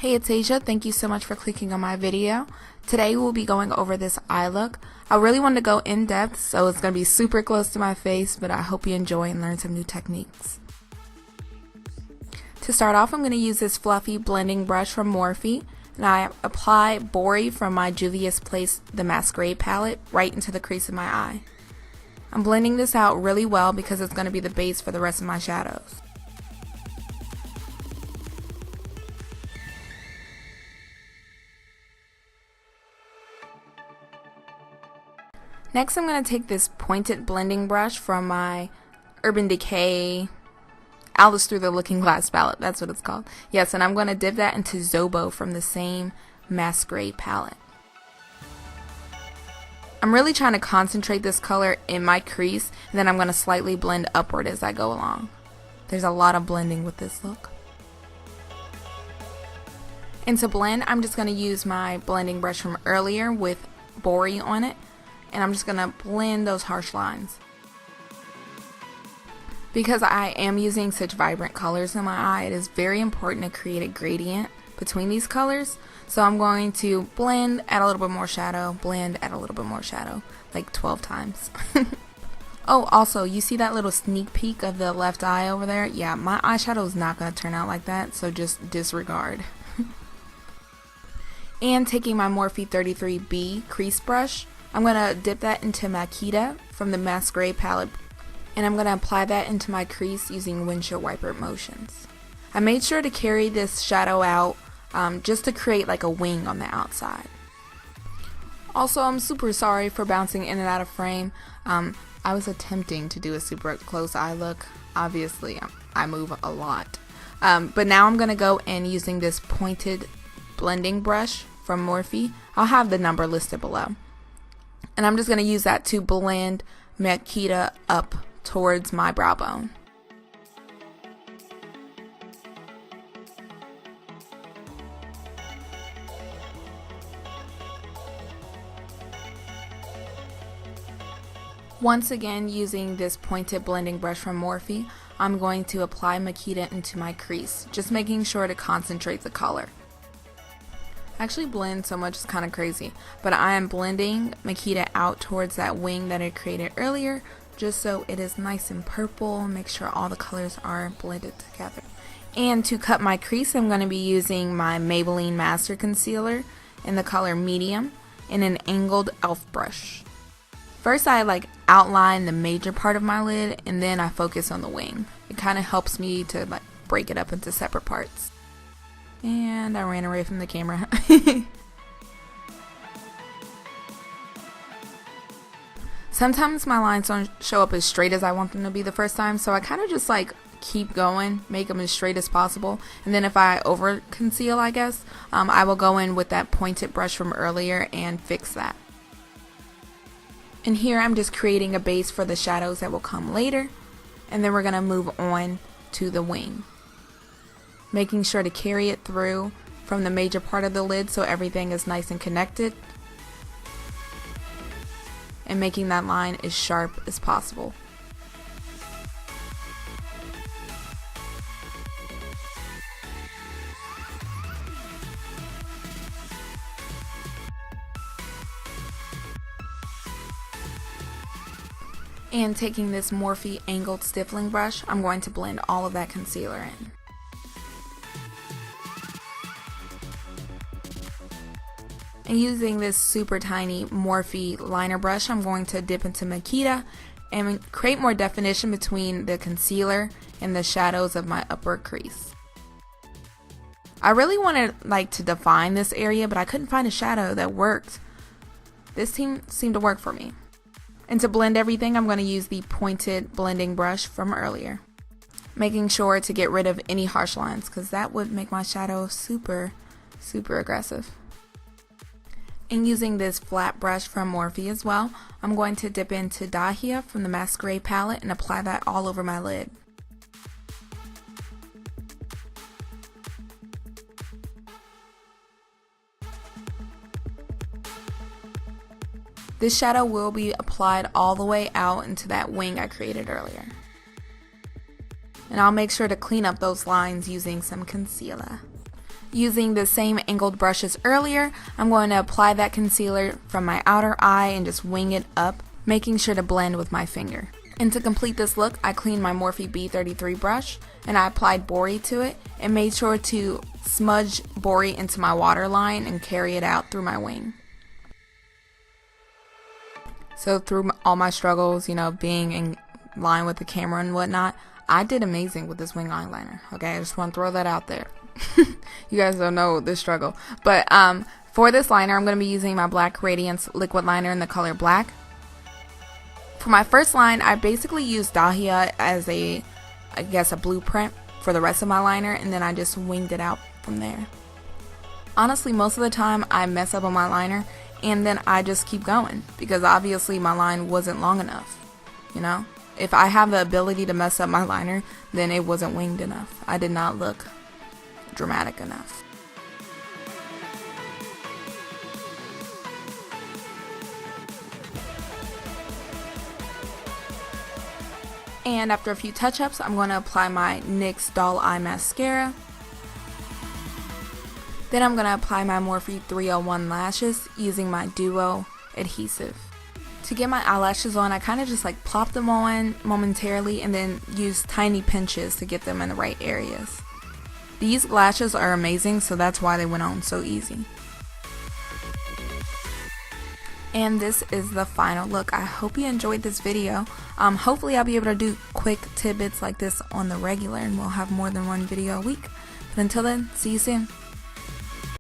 Hey, it's Aysia. Thank you so much for clicking on my video. Today we'll be going over this eye look. I really wanted to go in depth, so it's going to be super close to my face, but I hope you enjoy and learn some new techniques. To start off, I'm going to use this fluffy blending brush from Morphe, and I apply Bori from my Juvia's Place, the Masquerade palette, right into the crease of my eye. I'm blending this out really well because it's going to be the base for the rest of my shadows. Next, I'm going to take this pointed blending brush from my Urban Decay Alice Through the Looking Glass palette. That's what it's called. Yes, and I'm going to dip that into Zobo from the same Masquerade palette. I'm really trying to concentrate this color in my crease, and then I'm going to slightly blend upward as I go along. There's a lot of blending with this look. And to blend, I'm just going to use my blending brush from earlier with Bori on it. And I'm just going to blend those harsh lines. Because I am using such vibrant colors in my eye, it is very important to create a gradient between these colors. So I'm going to blend, add a little bit more shadow, blend, add a little bit more shadow, like 12 times. Oh, also, you see that little sneak peek of the left eye over there? Yeah, my eyeshadow is not going to turn out like that, so just disregard. And taking my Morphe 33B crease brush, I'm going to dip that into Makeda from the Masquerade palette, and I'm going to apply that into my crease using windshield wiper motions. I made sure to carry this shadow out just to create like a wing on the outside. Also, I'm super sorry for bouncing in and out of frame. I was attempting to do a super close eye look. Obviously, I move a lot. But now I'm going to go in using this pointed blending brush from Morphe. I'll have the number listed below. And I'm just going to use that to blend Makeda up towards my brow bone. Once again, using this pointed blending brush from Morphe, I'm going to apply Makeda into my crease, just making sure to concentrate the color. Actually blend so much, it's kind of crazy, but I am blending Makeda out towards that wing that I created earlier, just so it is nice and purple. Make sure all the colors are blended together. And to cut my crease, I'm going to be using my Maybelline Master Concealer in the color medium in an angled elf brush. First I outline the major part of my lid, and then I focus on the wing. It kind of helps me to break it up into separate parts. And I ran away from the camera. Sometimes my lines don't show up as straight as I want them to be the first time, so I kind of just keep going, make them as straight as possible. And then if I over conceal, I guess, I will go in with that pointed brush from earlier and fix that. And here I'm just creating a base for the shadows that will come later, and then we're going to move on to the wing. Making sure to carry it through from the major part of the lid so everything is nice and connected, and making that line as sharp as possible. And taking this Morphe angled stippling brush, I'm going to blend all of that concealer in. And using this super tiny Morphe liner brush, I'm going to dip into Makeda and create more definition between the concealer and the shadows of my upper crease. I really wanted to define this area, but I couldn't find a shadow that worked. This seemed to work for me. And to blend everything, I'm going to use the pointed blending brush from earlier, making sure to get rid of any harsh lines because that would make my shadow super aggressive. And using this flat brush from Morphe as well, I'm going to dip into Dahia from the Masquerade palette and apply that all over my lid. This shadow will be applied all the way out into that wing I created earlier. And I'll make sure to clean up those lines using some concealer. Using the same angled brush as earlier, I'm going to apply that concealer from my outer eye and just wing it up, making sure to blend with my finger. And to complete this look, I cleaned my Morphe B33 brush and I applied Bori to it and made sure to smudge Bori into my waterline and carry it out through my wing. So through all my struggles, you know, being in line with the camera and whatnot, I did amazing with this wing eyeliner. Okay, I just want to throw that out there. You guys don't know this struggle. But for this liner, I'm going to be using my black Radiance liquid liner in the color black. For my first line, I basically used Dahia as a blueprint for the rest of my liner, and then I just winged it out from there. Honestly, most of the time I mess up on my liner and then I just keep going because obviously my line wasn't long enough, you know? If I have the ability to mess up my liner, then it wasn't winged enough. I did not look dramatic enough. And after a few touch-ups, I'm going to apply my NYX Doll Eye Mascara. Then I'm going to apply my Morphe 301 lashes using my Duo Adhesive. To get my eyelashes on, I kind of just like plop them on momentarily and then use tiny pinches to get them in the right areas. These lashes are amazing, so that's why they went on so easy. And this is the final look. I hope you enjoyed this video. Hopefully I'll be able to do quick tidbits like this on the regular and we'll have more than one video a week. But until then, see you soon.